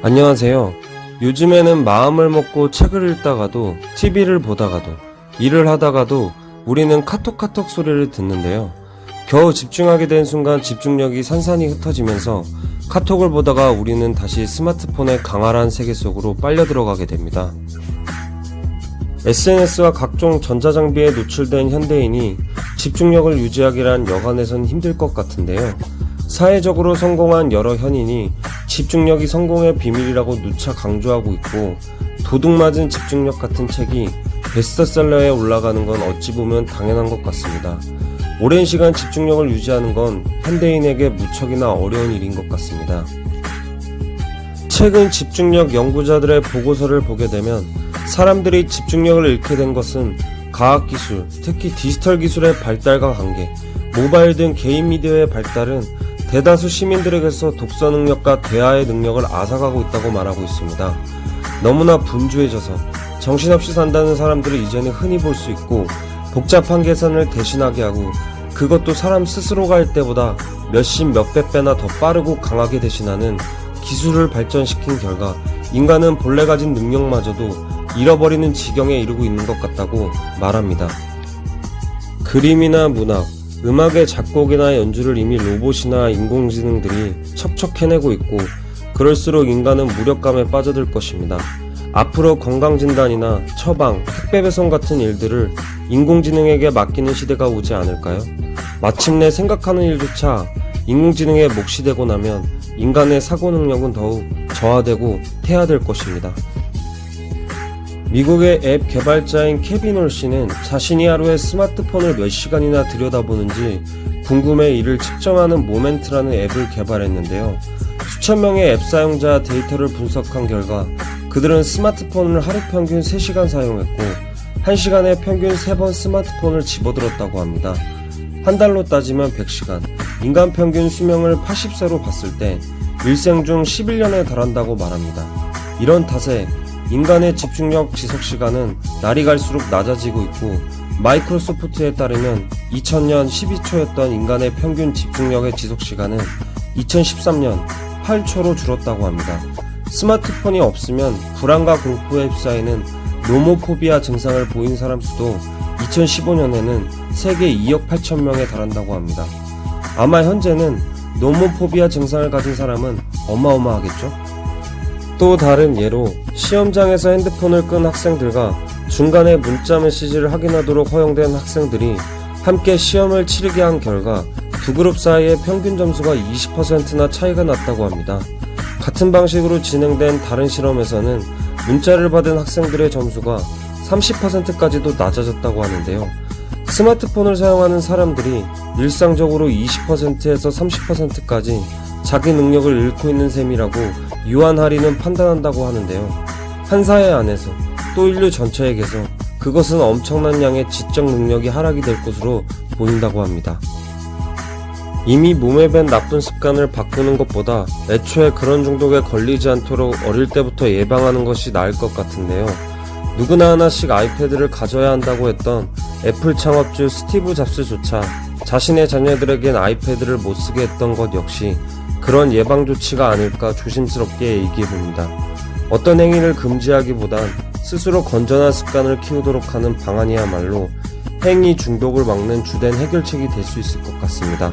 안녕하세요. 요즘에는 마음을 먹고 책을 읽다가도 TV를 보다가도 일을 하다가도 우리는 카톡 소리를 듣는데요. 겨우 집중하게 된 순간 집중력이 산산이 흩어지면서 카톡을 보다가 우리는 다시 스마트폰의 강활한 세계 속으로 빨려 들어가게 됩니다. SNS와 각종 전자장비에 노출된 현대인이 집중력을 유지하기란 여간해선 힘들 것 같은데요. 사회적으로 성공한 여러 현인이 집중력이 성공의 비밀이라고 누차 강조하고 있고, 도둑맞은 집중력 같은 책이 베스트셀러에 올라가는 건 어찌 보면 당연한 것 같습니다. 오랜 시간 집중력을 유지하는 건 현대인에게 무척이나 어려운 일인 것 같습니다. 최근 집중력 연구자들의 보고서를 보게 되면 사람들이 집중력을 잃게 된 것은 과학기술, 특히 디지털 기술의 발달과 관계, 모바일 등 개인 미디어의 발달은 대다수 시민들에게서 독서 능력과 대화의 능력을 앗아가고 있다고 말하고 있습니다. 너무나 분주해져서 정신없이 산다는 사람들을 이제는 흔히 볼 수 있고, 복잡한 계산을 대신하게 하고, 그것도 사람 스스로가 할 때보다 몇십 몇백 배나 더 빠르고 강하게 대신하는 기술을 발전시킨 결과 인간은 본래 가진 능력마저도 잃어버리는 지경에 이르고 있는 것 같다고 말합니다. 그림이나 문학, 음악의 작곡이나 연주를 이미 로봇이나 인공지능들이 척척 해내고 있고, 그럴수록 인간은 무력감에 빠져들 것입니다. 앞으로 건강진단이나 처방, 택배 배송 같은 일들을 인공지능에게 맡기는 시대가 오지 않을까요? 마침내 생각하는 일조차 인공지능에 몫이 되고 나면 인간의 사고 능력은 더욱 저하되고 퇴화될 것입니다. 미국의 앱 개발자인 케빈 홀 씨는 자신이 하루에 스마트폰을 몇 시간이나 들여다보는지 궁금해 이를 측정하는 모멘트라는 앱을 개발했는데요. 수천 명의 앱 사용자 데이터를 분석한 결과 그들은 스마트폰을 하루 평균 3시간 사용했고 1시간에 평균 3번 스마트폰을 집어들었다고 합니다. 한 달로 따지면 100시간, 인간 평균 수명을 80세로 봤을 때 일생 중 11년에 달한다고 말합니다. 이런 탓에 인간의 집중력 지속시간은 날이 갈수록 낮아지고 있고, 마이크로소프트에 따르면 2000년 12초였던 인간의 평균 집중력의 지속시간은 2013년 8초로 줄었다고 합니다. 스마트폰이 없으면 불안과 공포에 휩싸이는 노모포비아 증상을 보인 사람 수도 2015년에는 세계 2억 8천 명에 달한다고 합니다. 아마 현재는 노모포비아 증상을 가진 사람은 어마어마하겠죠? 또 다른 예로 시험장에서 핸드폰을 끈 학생들과 중간에 문자 메시지를 확인하도록 허용된 학생들이 함께 시험을 치르게 한 결과 두 그룹 사이의 평균 점수가 20%나 차이가 났다고 합니다. 같은 방식으로 진행된 다른 실험에서는 문자를 받은 학생들의 점수가 30%까지도 낮아졌다고 하는데요. 스마트폰을 사용하는 사람들이 일상적으로 20%에서 30%까지 자기 능력을 잃고 있는 셈이라고 유한 하리는 판단한다고 하는데요. 한 사회 안에서 또 인류 전체에게서 그것은 엄청난 양의 지적 능력이 하락이 될 것으로 보인다고 합니다. 이미 몸에 밴 나쁜 습관을 바꾸는 것보다 애초에 그런 중독에 걸리지 않도록 어릴 때부터 예방하는 것이 나을 것 같은데요. 누구나 하나씩 아이패드를 가져야 한다고 했던 애플 창업주 스티브 잡스조차 자신의 자녀들에겐 아이패드를 못 쓰게 했던 것 역시 그런 예방 조치가 아닐까 조심스럽게 얘기해봅니다. 어떤 행위를 금지하기보단 스스로 건전한 습관을 키우도록 하는 방안이야말로 행위 중독을 막는 주된 해결책이 될 수 있을 것 같습니다.